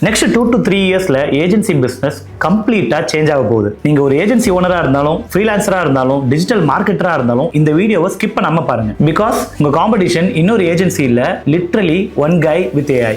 Next 2 to 3 இயர்ஸ்ல agency business கம்ப்ளீட்டா change ஆக போகுது. நீங்க ஒரு ஏஜென்சி ஓனரா இருந்தாலும், ஃப்ரீலான்சரா இருந்தாலும், டிஜிட்டல் மார்க்கெட்டரா இருந்தாலும் இந்த வீடியோவை ஸ்கிப் பண்ணாம பாருங்க. பிகாஸ் உங்க காம்படிஷன் இன்னொரு ஏஜென்சி இல்ல, literally one guy with AI.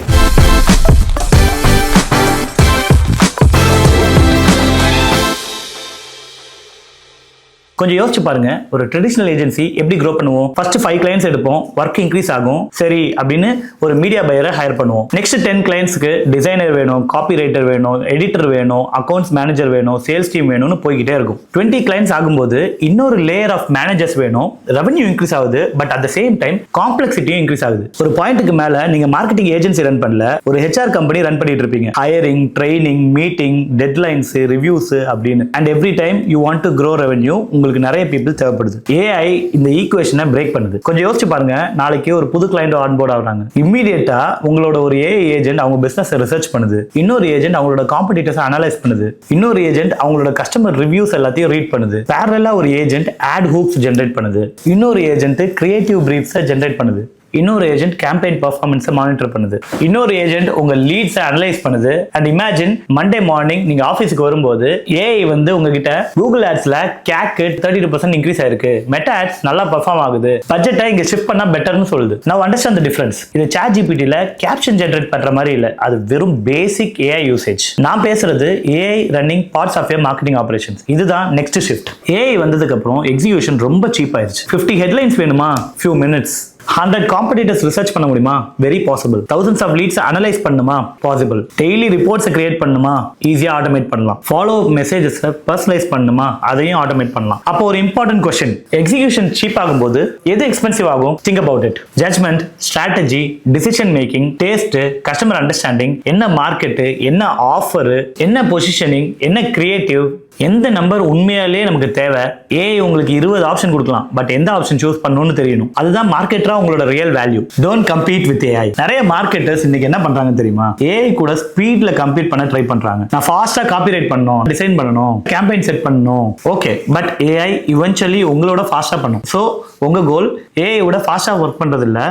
கொஞ்சம் யோசிச்சு பாருங்க, ஒரு ட்ரெடிஷனல் ஏஜென்சி எப்படி க்ரோ பண்ணுவோம்? ஃபர்ஸ்ட் 5 கிளைண்ட்ஸ் எடுப்போம், ஒர்க் இன்க்ரீஸ் ஆகும், சரி அப்படின்னு ஒரு மீடியா பையரை ஹையர் பண்ணுவோம். நெக்ஸ்ட் 10 கிளைண்ட்ஸ்க்கு டிசைனர் வேணும், காப்பி ரைட்டர் வேணும், எடிட்டர் வேணும், அக்கௌண்ட்ஸ் மேனேஜர் வேணும், சேல்ஸ் டீம் வேணும்னு போய்கிட்டே இருக்கும். 20 கிளைண்ட்ஸ் ஆகும்போது இன்னொரு லேயர் ஆஃப் மேனேஜர்ஸ் வேணும், ரெவன்யூ இன்க்ரீஸ் ஆகுது, but at the same time காம்ப்ளெக்சிட்டியும் இன்க்ரீஸ் ஆகுது. ஒரு பாயிண்ட்டுக்கு மேல நீங்க மார்க்கெட்டிங் ஏஜென்சி ரன் பண்ணல, ஒரு ஹெச்ஆர் கம்பெனி ரன் பண்ணிட்டு இருப்பீங்க. Hiring, training, meeting, deadlines, reviews அப்படின்னு. And every time you want to grow revenue, உங்களுக்கு நிறைய பீப்பிள் தேவைப்படுது. ஏஐ இந்த ஈக்குவேஷனை பிரேக் பண்ணுது. கொஞ்சம் யோசிச்சு பாருங்க, நாளைக்கு ஒரு புது கிளையண்ட் ஆன்போர்ட் ஆகுறாங்க. இம்மீடியட்டா உங்களோட ஒரு ஏஐ ஏஜென்ட் அவங்க பிசினஸ் ரிசர்ச் பண்ணுது, இன்னொரு ஏஜென்ட் அவங்களோட காம்படிட்டர்ஸ் அனலைஸ் பண்ணுது, இன்னொரு ஏஜென்ட் அவங்களோட கஸ்டமர் ரிவ்யூஸ் எல்லாத்தையும் ரீட் பண்ணுது, பேரலா ஒரு ஏஜென்ட் ஆட் ஹூக்ஸ் ஜெனரேட் பண்ணுது, இன்னொரு ஏஜென்ட் கிரியேட்டிவ் பிரீஃப்ஸ் ஜெனரேட் பண்ணுது, இன்னொரு ஏஜென்ட் கேம்பெயின் பெர்ஃபார்மன்ஸை மானிட்டர் பண்ணுது, இன்னொரு ஏஜென்ட் உங்க லீட்ஸை அனலைஸ் பண்ணுது. அண்ட் இமேஜின் மண்டே மார்னிங் நீங்க ஆஃபீஸ்க்கு வரும்போது ஏஐ வந்து உங்ககிட்ட கூகுள் ஆட்ஸ்ல கேக்கு 32% இன்க்ரீஸ் ஆயிருக்கு, மெட்டா ஆட்ஸ் நல்லா பெர்ஃபார்ம் ஆகுது, பட்ஜெட்டை இங்க ஷிஃப்ட் பண்ணா பெட்டர்னு சொல்லுது. நான் அண்டர்ஸ்டாண்ட் தி டிஃபரன்ஸ். இது சாட் ஜிபிடில கேப்ஷன் ஜெனரேட் பண்ற மாதிரி இல்ல, அது வெறும் பேசிக் ஏஐ யூசேஜ். நான் பேசுறது AI running parts of marketing operations. இதுதான் நெக்ஸ்ட் ஷிஃப்ட். ஏஐ வந்ததுக்கு அப்புறம் எக்ஸிகியூஷன் ரொம்ப சீப் ஆயிருச்சு. 50 ஹெட்லைன்ஸ் வேணுமா, few minutes. 100 காம்படிட்டர்ஸ் ரிசர்ச் பண்ண முடியுமா? Very possible. thousands of leads analyse பண்ணுமா? பாசிபிள். டெய்லி ரிப்போர்ட்ஸ் கிரியேட் பண்ணுமா? ஈஸியா ஆட்டோமேட் பண்ணலாம். ஃபாலோ அப் மெசேஜஸ் பர்சனலைஸ் பண்ணுமா? அதையும் ஆட்டோமேட் பண்ணலாம். அப்போ ஒரு இம்பார்ட்டன்ட் क्वेश्चन, எக்ஸிகியூஷன் சீப் ஆகும்போது எது எக்ஸ்பென்சிவ் ஆகும்? Think about it. Judgement, strategy, decision making, taste, customer understanding, என்ன மார்க்கெட், என்ன ஆஃபர், என்ன பொசிஷனிங், என்ன கிரியேட்டிவ், எந்த நம்பர் உண்மையாலே நமக்கு தேவை. ஏஐ உங்களுக்கு 20 ஆப்ஷன் கொடுக்கலாம், பட் எந்த ஆப்ஷன் சூஸ் பண்ணணும்னு தெரியணும். அதுதான் மார்க்கெட்டரா உங்களோட real value. Don't compete with AI. நிறைய மார்க்கெட்டர்ஸ் இன்னைக்கு என்ன பண்றாங்க தெரியுமா? ஏஐ கூட ஸ்பீட்ல கம்பீட் பண்ண ட்ரை பண்றாங்க. நான் ஃபாஸ்டா காப்பி ரைட் பண்ணணும், டிசைன் பண்ணணும், கேம்பெயின் செட் பண்ணணும். ஓகே, பட் ஏஐ இவென்ச்சுவலி உங்களோட ஃபாஸ்டா பண்ணும். சோ உங்க கோல் ஏஐ விட ஃபாஸ்டா ஒர்க் பண்றது இல்ல,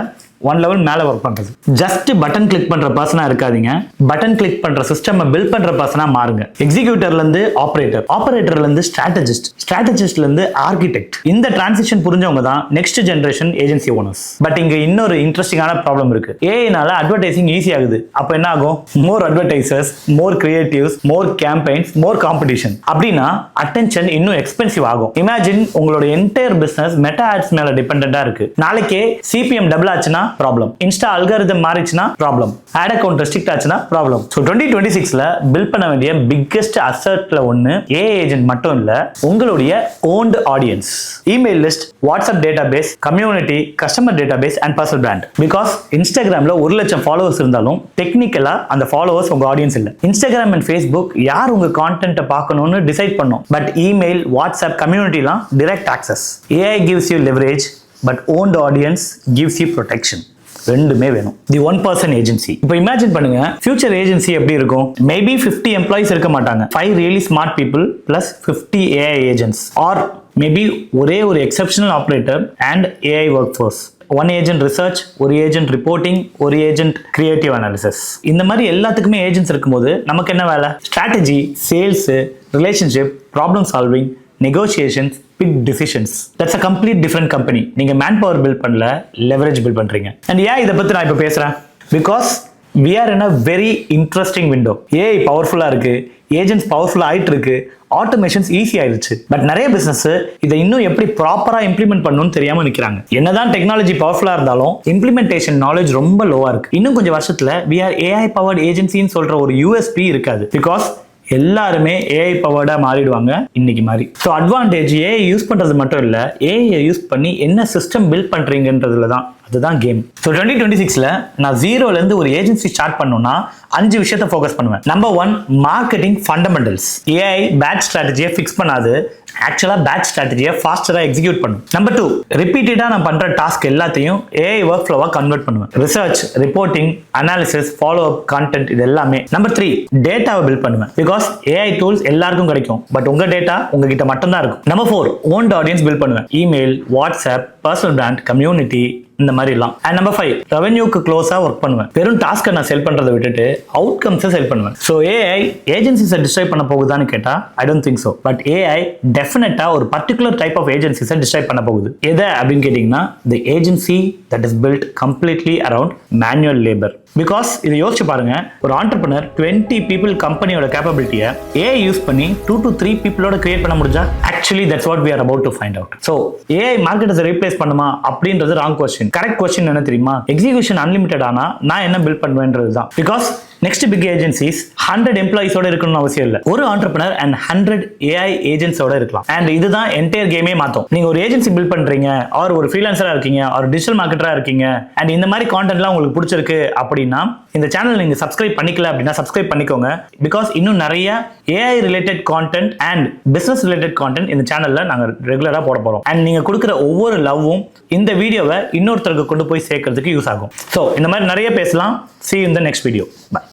ஒன் லெவல் மேல ஒர்க் பண்றது. ஜஸ்ட் பட்டன் கிளிக் பண்ற பர்சனா இருக்காதீங்க, பட்டன் கிளிக் பண்ற சிஸ்டம் பில்ட் பண்ற பர்சனா மாறுங்க. எக்ஸிகியூட்டர்ல இருந்து ஆபரேட்டர், ஆபரேட்டர்ல இருந்து ஸ்ட்ராட்டஜிஸ்ட், ஸ்ட்ராட்டஜிஸ்ட்ல இருந்து ஆர்கிடெக்ட். இந்த டிரான்சிஷன் புரிஞ்சவங்க தான் next generation agency owners. But இங்க இன்னொரு இன்ட்ரெஸ்டிங்கான ப்ராப்ளம் இருக்கு. ஏஐனால அட்வர்டைசிங் ஈஸி ஆகுது. அப்ப என்ன ஆகும்? More advertisers, more creatives, more campaigns, more competition. அப்படின்னா அட்டென்ஷன் இன்னும் எக்ஸ்பென்சிவ் ஆகும். இமேஜின் உங்களோட என்டையர் பிசினஸ் மெட்டா ஆட்ஸ் மேல டிபெண்டா இருக்கு. நாளைக்கே சிபிஎம் டபுள் ஆச்சுன்னா ப்ராப்ளம், இன்ஸ்டா அல்காரிதம் மாறிச்சுனா ப்ராப்ளம், ஆட் அக்கவுண்ட் ரெஸ்ட்ரிக்ட் ஆச்சுனா ப்ராப்ளம். சோ 2026ல பில்ட் பண்ண வேண்டிய பிக்கெஸ்ட் அசெட்ல ஒன்னு ஏஐ ஏஜென்ட் மட்டும் இல்ல, உங்களுடைய won't audience. Email list, WhatsApp database, community, customer database and personal brand. Because இன்ஸ்டாகிராம்ல 1 லட்சம் ஃபாலோவர்ஸ் இருந்தாலும் டெக்னிக்கலா அந்த ஃபாலோவர்ஸ் உங்க ஆடியன்ஸ் இல்ல. இன்ஸ்டாகிராம் அண்ட் ஃபேஸ்புக் யார் உங்க கான்டென்ட் பார்க்கணும்னு டிசைட் பண்ணும், பட் இமெயில், வாட்ஸ்அப், கம்யூனிட்டிலாம் direct access. AI gives you leverage, but owned audience gives you protection. ரெண்டுமே வேணும். தி 1% ஏஜென்சி. இப்போ இமேஜின் பண்ணுங்க, ஃபியூச்சர் ஏஜென்சி எப்படி இருக்கும்? மேபி 50 எம்ப்ளாயிஸ் இருக்க மாட்டாங்க, 5 really smart people plus 50 AI agents. Or maybe ஒரே ஒரு exceptional operator and AI work force. 1 agent research, ஒரு ஏஜென்ட் ரிப்போர்ட்டிங், ஒரு ஏஜென்ட் கிரியேட்டிவ் அனாலிசிஸ். இந்த மாதிரி எல்லாத்துக்குமே ஏஜென்ட்ஸ் இருக்கும்போது நமக்கு என்ன வேலை? Strategy, sales, relationship, problem solving, negotiations, big decisions. That's a complete different company. நீங்க மேன் பவர் பில்ட் பண்ணல, லெவரேஜ் பில்ட் பண்றீங்க. அண்ட் ஏன் இதை பத்தி நான் இப்ப பேசுறேன்? Because we are in a very interesting window. AI பவர்ஃபுல்லா இருக்கு, ஏஜென்ட்ஸ் பவர்ஃபுல்லா ஆயிட்டு இருக்கு, ஆட்டோமேஷன்ஸ் ஈஸி ஆயிடுச்சு. பட் நிறைய பிசினஸ் இதை இன்னும் எப்படி ப்ராப்பரா இம்ப்ளிமெண்ட் பண்ணணும்னு தெரியாம நிக்கிறாங்க. என்னதான் டெக்னாலஜி பவர்ஃபுல்லா இருந்தாலும் இம்ப்ளிமெண்டேஷன் நாலேஜ் ரொம்ப லோவா இருக்கு. இன்னும் கொஞ்சம் வருஷத்துல we are AI powered ஏஜென்சின்னு சொல்ற ஒரு யூஎஸ்பி இருக்காது. பிகாஸ் எல்லாருமே ஏஐ பவர்டா மாறிடுவாங்க இன்னைக்கு மாதிரி. ஸோ அட்வான்டேஜ் ஏஐ யூஸ் பண்றது மட்டும் இல்ல, ஏஐ யூஸ் பண்ணி என்ன சிஸ்டம் பில்ட் பண்றீங்கன்றதுல தான். அதுதான் கேம். ஸோ 2026ல நான் ஜீரோல இருந்து ஒரு ஏஜென்சி ஸ்டார்ட் பண்ணணும்னா 5 விஷயத்தை ஃபோக்கஸ் பண்ணுவேன். Number 1, marketing fundamentals. AI bad ஸ்ட்ராட்டஜியை ஃபிக்ஸ் பண்ணாது, ஆக்சுவலா பேட் ஸ்ட்ராட்டஜியை ஃபாஸ்டரா எக்ஸிக்யூட் பண்ணும். நம்பர் 2, ரிப்பீட்டடா நான் பண்ற டாஸ்க் எல்லாத்தையும் ஏஐ ஒர்க் ஃப்ளோவா கன்வெர்ட் பண்ணுவேன். Research, reporting, analysis, follow up, content, இது எல்லாமே. நம்பர் 3, டேட்டாவை பில்ட் பண்ணுவேன். பிகாஸ் ஏஐ டூல்ஸ் எல்லாருக்கும் கிடைக்கும், பட் உங்க டேட்டா உங்ககிட்ட மட்டும் தான் இருக்கும். நம்பர் 4, ஓன்ட் ஆடியன்ஸ் பில்ட் பண்ணுவேன். Email, WhatsApp, personal brand, community, இந்த மாதிரி எல்லாம். அண்ட் நம்பர் 5, ரெவென்யூக்கு க்ளோஸா ஒர்க் பண்ணுவேன். வெறும் டாஸ்க்கை நான் செல் பண்றதை விட்டுட்டு அவுட்கம்ஸை செல் பண்ணுவேன். ஸோ ஏஐ ஏஜென்சிஸை டிஸ்ட்ராய் பண்ண போகுதான்னு கேட்டா I don't think so. But AI டெஃபினட்டா ஒரு பர்டிகுலர் டைப் ஆஃப் ஏஜென்சிஸை டிஸ்ட்ராய் பண்ண போகுது. எதை அப்படின்னு கேட்டீங்கன்னா the agency that is built completely around manual labour. Because இதை யோசிச்சு பாருங்க, ஒரு ஆண்டர்பிரினர் 20 people கம்பெனியோட கேப்பபிலிட்டியை ஏஐ யூஸ் பண்ணி 2 to 3 peopleோட கிரியேட் பண்ண முடிஞ்சா actually that's what we are about to find out. So AI மார்க்கெட்டை ரீப்ளேஸ் பண்ணுமா அப்படின்றது ராங் கொஸ்டின். கரெக்ட் கொஸ்டின் என்ன தெரியுமா? எக்ஸிகியூஷன் அன்லிமிட்டட் ஆனா நான் என்ன பில்ட் பண்ணுவேன்றது தான். பிகாஸ் நெக்ஸ்ட் பிக் ஏஜென்சிஸ் 100 எம்ப்ளாயிஸோட இருக்கணும்னு அவசியம் இல்லை. ஒரு ஆண்டர்பிரினர் அண்ட் 100 ஏஐ ஏஜென்ட்ஸோட இருக்கலாம். அண்ட் இதுதான் என்டையர் கேமே மாத்தும். நீங்க ஒரு ஏஜென்சி பில்ட் பண்றீங்க, ஆர் ஒரு ஃப்ரீலான்சரா இருக்கீங்க, ஆர் டிஜிட்டல் மார்க்கெட்டரா இருக்கீங்க, அண்ட் இந்த மாதிரி கான்டென்ட்லாம் உங்களுக்கு பிடிச்சிருக்கு அப்படின்னா இந்த சேனல் நீங்க சப்ஸ்கிரைப் பண்ணிக்கல அப்படின்னா சப்ஸ்கிரைப் பண்ணிக்கோங்க. பிகாஸ் இன்னும் நிறைய AI related content and business related content இந்த சேனல்ல நாங்க ரெகுலரா போட போறோம். அண்ட் நீங்க கொடுக்குற ஒவ்வொரு லவ்வும் இந்த வீடியோவை இன்னொருத்தருக்கு கொண்டு போய் சேர்க்கறதுக்கு யூஸ் ஆகும். ஸோ இந்த மாதிரி நிறைய பேசலாம். See you in the next video. Bye.